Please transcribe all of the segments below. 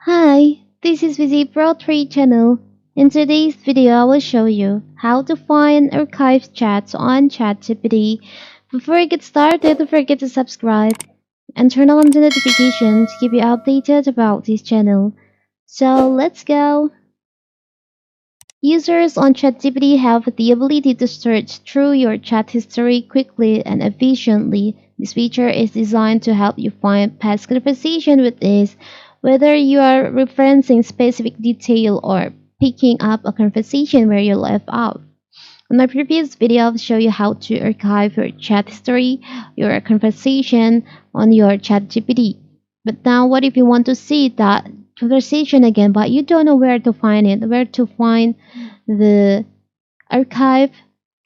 Hi, this is Vizi Pro 3 channel. In today's video, I will show you how to find archived chats on ChatGPT. Before I get started, don't forget to subscribe and turn on the notifications to keep you updated about this channel. So let's go. Users on ChatGPT have the ability to search through your chat history quickly and efficiently. This feature is designed to help you find past conversation with ease, whether you are referencing specific detail or picking up a conversation where you left off. In my previous video, I'll show you how to archive your chat history, your conversation on your ChatGPT. But now, what if you want to see that conversation again, but you don't know where to find it, where to find the archive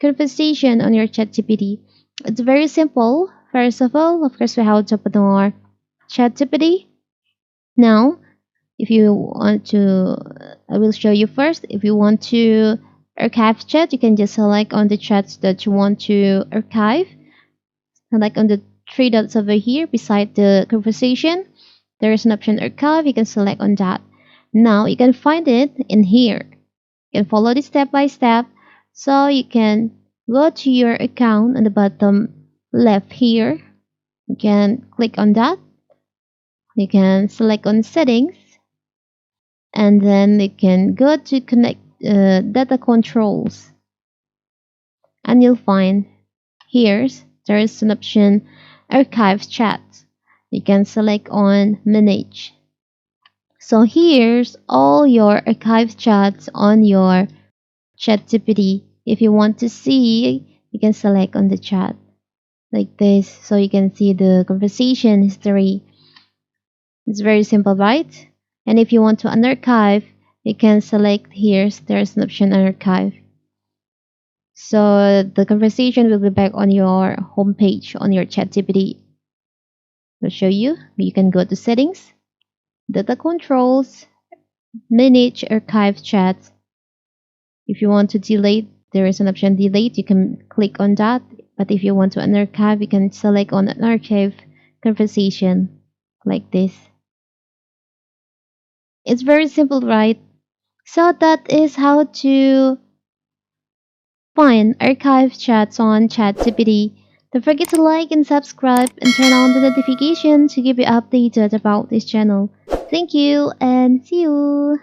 conversation on your ChatGPT? It's very simple. First of course, we have to open our ChatGPT. Now, if you want to, I will show you first. If you want to archive chat, you can just select on the chats that you want to archive. Select on the three dots over here beside the conversation. There is an option archive. You can select on that. Now you can find it in here. You can follow this step by step. So you can go to your account on the bottom left here. You can click on that. You can select on settings, and then you can go to connect data controls, and you'll find there is an option archive chat. You can select on manage. So here's all your archive chats on your ChatGPT. If you want to see, you can select on the chat like this, so you can see the conversation history. It's very simple, right? And if you want to unarchive, you can select here. There's an option unarchive. So the conversation will be back on your home page on your ChatGPT. I'll show you. You can go to settings, data controls, manage archive chats. If you want to delete, there is an option delete. You can click on that. But if you want to unarchive, you can select on an archive conversation like this. It's very simple, right? So that is how to find archive chats on ChatGPT. Don't forget to like and subscribe and turn on the notification to keep you updated about this channel. Thank you and see you!